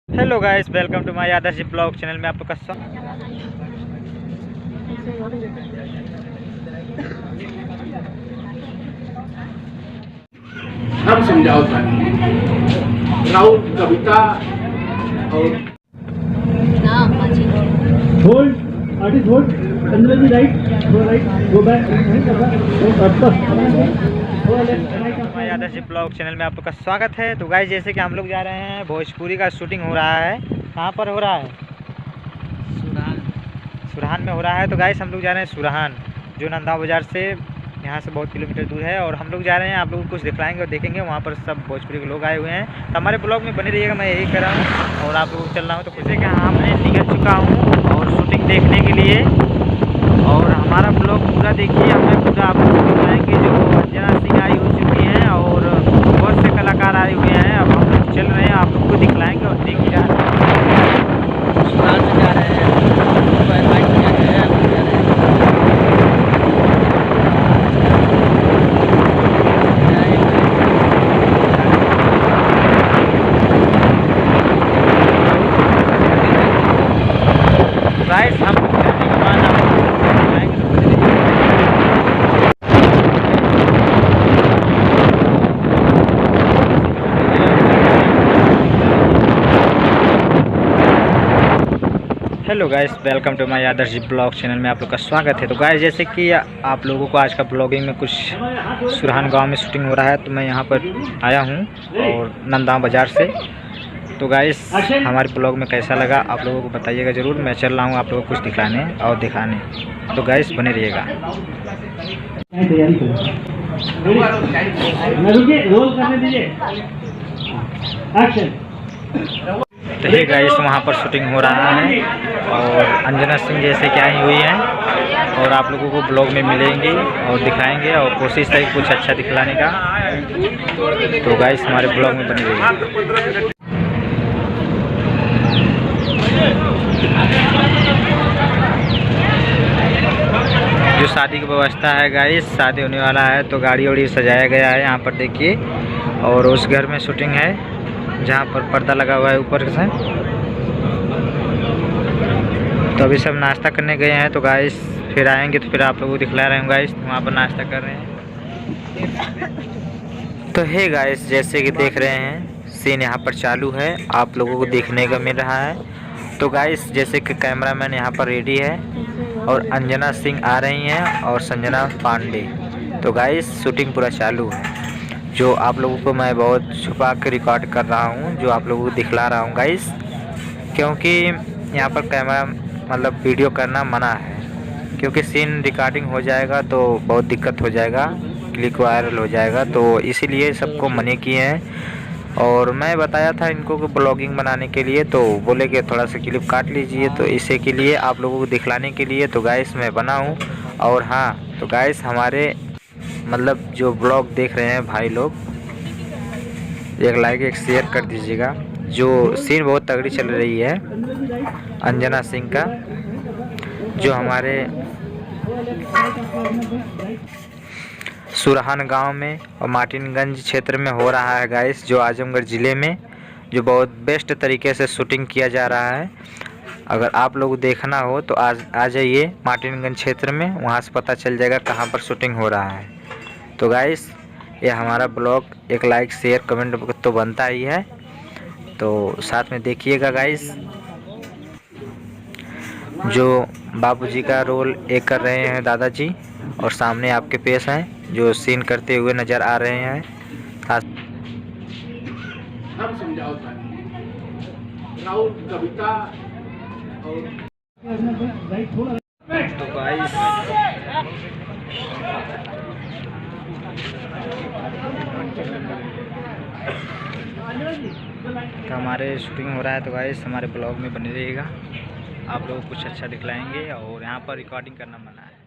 Hello guys, welcome to my Adarsh blog channel में आपका हम समझाओ था राउत कविता और होल्ड आर्टिस्ट होल्ड अंदर भी right go back my Adarsh blog channel में आपका स्वागत है। तो गाइस, जैसे कि हम लोग जा रहे हैं, भोजपुरी का शूटिंग हो रहा है। कहाँ पर हो रहा है? सुरहान में हो रहा है। तो गाइस, हम लोग जा रहे हैं सुरहान, जो नंदा बाज़ार से यहाँ से बहुत किलोमीटर दूर है। और हम लोग जा रहे हैं, आप लोग को कुछ दिखलाएंगे और देखेंगे। वहाँ पर सब भोजपुरी के लोग आए हुए हैं। तो हमारे ब्लॉग में बने रहिएगा, मैं यही कर रहा हूँ और आप लोग चल रहा हूँ। तो जैसे कि हाँ, मैं निकल चुका हूँ और शूटिंग देखने के लिए। और हमारा ब्लॉग पूरा देखिए, हमें पूरा आप लोग दिखलाएंगे। जो अंजना सिंह आई हो चुकी हैं और बहुत से कलाकार आए हुए हैं। अब हम लोग चल रहे हैं, आप लोग को दिखलाएंगे और देख ही जा रहे हैं। सुरहान में जा रहे हैं। गाइस, हम चलने के बाद आपको दिखाएंगे। Hello guys, welcome to my Adarsh blog channel में आप लोग का स्वागत है। तो गाइस, जैसे कि आप लोगों को आज का ब्लॉगिंग में कुछ सुरहान गांव में शूटिंग हो रहा है, तो मैं यहां पर आया हूं और नंदा बाज़ार से। तो गाइस, हमारे ब्लॉग में कैसा लगा आप लोगों को बताइएगा ज़रूर। मैं चल रहा हूँ आप लोगों को कुछ दिखाने और दिखाने। तो गाइस, बने रहिएगा। रोल करने दीजिए एक्शन। तो हे गाइस, वहाँ पर शूटिंग हो रहा है और अंजना सिंह जैसे कि आई हुई हैं और आप लोगों को ब्लॉग में मिलेंगी और दिखाएंगे और कोशिश है कुछ अच्छा दिखलाने का। तो गाइस, हमारे ब्लॉग में बने रहिएगा। जो शादी की व्यवस्था है गाइस, शादी होने वाला है तो गाड़ी वाड़ी सजाया गया है यहाँ पर देखिए। और उस घर में शूटिंग है जहाँ पर पर्दा लगा हुआ है ऊपर से। तो अभी सब नाश्ता करने गए हैं। तो गाइस, फिर आएंगे तो फिर आप लोगों को दिखला रहे हैं। गाइस, वहाँ पर नाश्ता कर रहे हैं। तो हे गाइस, जैसे कि देख रहे हैं, सीन यहाँ पर चालू है, आप लोगों को देखने का मिल रहा है। तो गाइस, जैसे कि कैमरामैन यहाँ पर रेडी है और अंजना सिंह आ रही हैं और संजना पांडे। तो गाइस, शूटिंग पूरा चालू है, जो आप लोगों को मैं बहुत छुपा के रिकॉर्ड कर रहा हूँ, जो आप लोगों को दिखला रहा हूँ गाइस। क्योंकि यहाँ पर कैमरा मतलब वीडियो करना मना है, क्योंकि सीन रिकॉर्डिंग हो जाएगा तो बहुत दिक्कत हो जाएगा, क्लिक वायरल हो जाएगा। तो इसीलिए सबको मना किए हैं। और मैं बताया था इनको कि ब्लॉगिंग बनाने के लिए, तो बोले कि थोड़ा सा क्लिप काट लीजिए। तो इसी के लिए आप लोगों को दिखलाने के लिए तो गाइस मैं बना हूँ। और हाँ, तो गाइस, हमारे मतलब जो ब्लॉग देख रहे हैं भाई लोग, एक लाइक एक शेयर कर दीजिएगा। जो सीन बहुत तगड़ी चल रही है अंजना सिंह का, जो हमारे सुरहान गांव में और मार्टिनगंज क्षेत्र में हो रहा है गाइस, जो आजमगढ़ ज़िले में, जो बहुत बेस्ट तरीके से शूटिंग किया जा रहा है। अगर आप लोग देखना हो तो आज आ जाइए मार्टिनगंज क्षेत्र में, वहां से पता चल जाएगा कहां पर शूटिंग हो रहा है। तो गाइस, ये हमारा ब्लॉग एक लाइक शेयर कमेंट तो बनता ही है, तो साथ में देखिएगा गाइस। जो बाबूजी का रोल एक कर रहे हैं दादाजी, और सामने आपके पेश हैं जो सीन करते हुए नज़र आ रहे हैं। हम समझाओ था राउत कविता और तो गाइस, तो हमारे शूटिंग हो रहा है। तो गाइस, हमारे ब्लॉग में बने रहिएगा, आप लोगों को कुछ अच्छा दिखलाएंगे। और यहाँ पर रिकॉर्डिंग करना मना है।